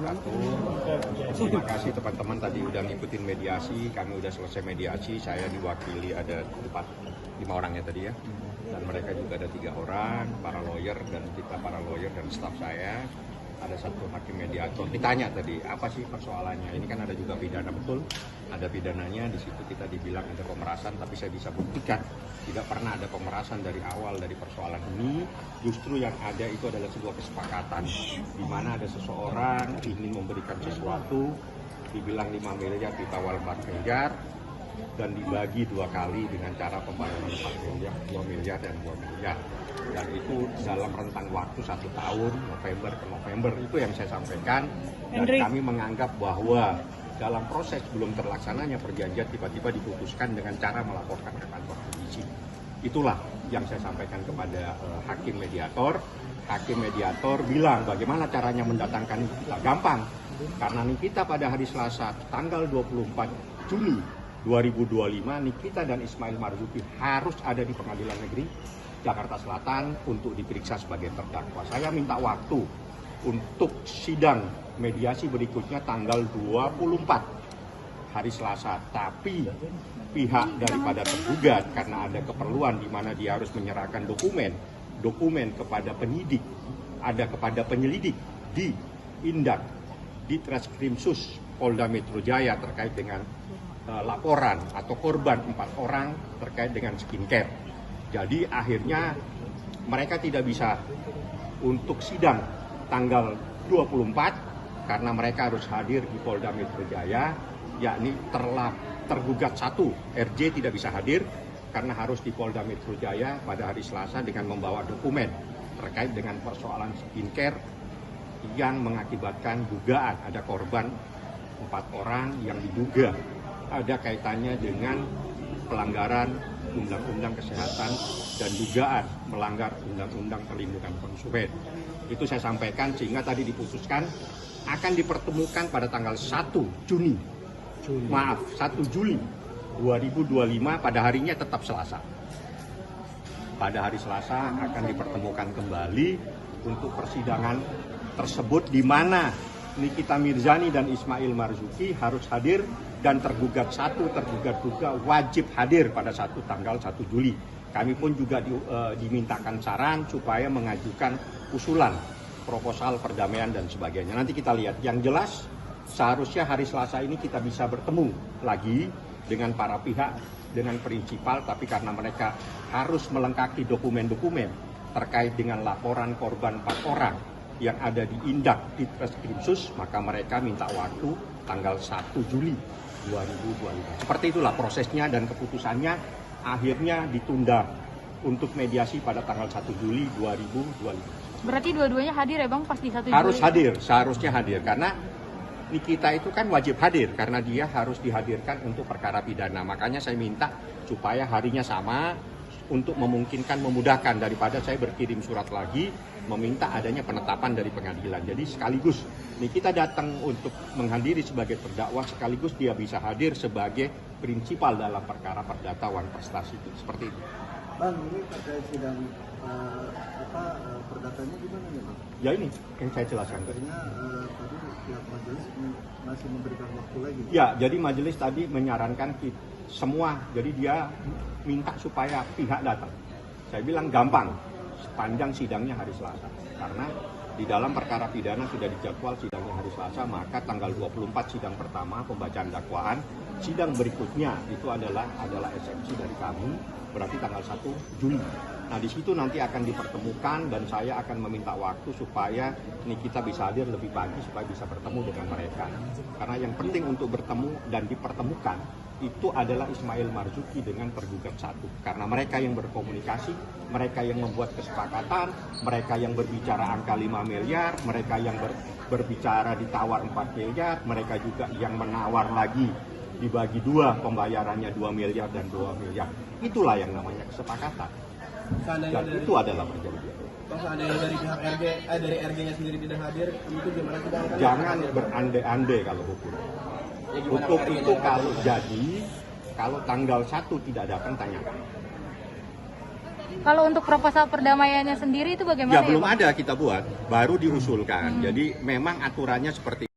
wabarakatuh. Terima kasih teman-teman tadi udah ngikutin mediasi. Kami udah selesai mediasi. Saya diwakili ada 5 orang ya tadi ya. Dan mereka juga ada 3 orang, para lawyer dan kita para lawyer dan staf saya. Ada 1 hakim mediator. Ditanya tadi, apa sih persoalannya? Ini kan ada juga pidana, betul? Ada pidananya, di situ kita dibilang ada pemerasan, tapi saya bisa buktikan tidak pernah ada pemerasan dari awal dari persoalan ini. Justru yang ada itu adalah sebuah kesepakatan di mana ada seseorang ingin memberikan sesuatu, dibilang 5 miliar, ditawar 4 miliar, dan dibagi 2 kali dengan cara pembayaran 4 miliar, 2 miliar dan 2 miliar. Dan itu dalam rentang waktu 1 tahun, November ke November, itu yang saya sampaikan. Dan kami menganggap bahwa dalam proses belum terlaksananya perjanjian tiba-tiba diputuskan dengan cara melaporkan ke kantor polisi. Itulah yang saya sampaikan kepada hakim mediator. Hakim mediator bilang bagaimana caranya mendatangkan kita. Gampang, karena Nikita pada hari Selasa tanggal 24 Juni 2025, Nikita dan Ismail Marzuki harus ada di Pengadilan Negeri Jakarta Selatan untuk diperiksa sebagai terdakwa. Saya minta waktu untuk sidang mediasi berikutnya tanggal 24 hari Selasa. Tapi pihak daripada tergugat karena ada keperluan di mana dia harus menyerahkan dokumen kepada penyidik, ada kepada penyelidik di Indak, di Treskrimsus Polda Metro Jaya terkait dengan laporan atau korban 4 orang terkait dengan skincare. Jadi akhirnya mereka tidak bisa untuk sidang tanggal 24 karena mereka harus hadir di Polda Metro Jaya, yakni tergugat 1, RJ tidak bisa hadir karena harus di Polda Metro Jaya pada hari Selasa dengan membawa dokumen terkait dengan persoalan skincare yang mengakibatkan dugaan ada korban 4 orang yang diduga ada kaitannya dengan pelanggaran Undang-Undang Kesehatan dan dugaan melanggar Undang-Undang Perlindungan Konsumen. Itu saya sampaikan sehingga tadi diputuskan akan dipertemukan pada tanggal 1 Juli 2025 pada harinya tetap Selasa. Pada hari Selasa akan dipertemukan kembali untuk persidangan tersebut di mana Nikita Mirzani dan Ismail Marzuki harus hadir dan tergugat 1, tergugat juga wajib hadir pada tanggal 1 Juli. Kami pun juga dimintakan saran supaya mengajukan usulan proposal perdamaian dan sebagainya. Nanti kita lihat. Yang jelas seharusnya hari Selasa ini kita bisa bertemu lagi dengan para pihak, dengan prinsipal, tapi karena mereka harus melengkapi dokumen-dokumen terkait dengan laporan korban 4 orang yang ada di Indak, di Treskrimsus, maka mereka minta waktu tanggal 1 Juli 2025. Seperti itulah prosesnya dan keputusannya akhirnya ditunda untuk mediasi pada tanggal 1 Juli 2025. Berarti dua-duanya hadir ya Bang pas di 1 Juli? Harus hadir, seharusnya hadir karena Nikita itu kan wajib hadir karena dia harus dihadirkan untuk perkara pidana. Makanya saya minta supaya harinya sama untuk memungkinkan, memudahkan daripada saya berkirim surat lagi meminta adanya penetapan dari pengadilan. Jadi sekaligus Nikita datang untuk menghadiri sebagai terdakwa, sekaligus dia bisa hadir sebagai prinsipal dalam perkara perdata wan prestasi itu. Seperti itu. Bang, ini terkait sidang perdatanya gimana nih Bang? Ya ini yang saya jelaskan tadi. Tadi pihak majelis masih memberikan waktu lagi. Ya, jadi majelis tadi menyarankan semua, jadi dia minta supaya pihak datang. Saya bilang gampang, sepanjang sidangnya hari Selasa. Karena di dalam perkara pidana sudah dijadwal sidangnya hari Selasa, maka tanggal 24 sidang pertama pembacaan dakwaan, sidang berikutnya itu adalah eksepsi dari kami, berarti tanggal 1 Juli. Nah di situ nanti akan dipertemukan dan saya akan meminta waktu supaya Nikita bisa hadir lebih pagi supaya bisa bertemu dengan mereka. Karena yang penting untuk bertemu dan dipertemukan itu adalah Ismail Marzuki dengan tergugat 1. Karena mereka yang berkomunikasi, mereka yang membuat kesepakatan, mereka yang berbicara angka 5 miliar, mereka yang berbicara ditawar 4 miliar, mereka juga yang menawar lagi dibagi 2 pembayarannya 2 miliar dan 2 miliar. Itulah yang namanya kesepakatan. Dan itu adalah perjanjian. Kalau seandainya dari pihak RG, dari RG-nya sendiri tidak hadir, itu gimana kita? Jangan berandai-andai kalau hukum. Hukum itu kalau jadi, kalau tanggal 1 tidak datang, tanyakan. Kalau untuk proposal perdamaiannya sendiri itu bagaimana? Ya belum ada kita buat, baru diusulkan. Jadi memang aturannya seperti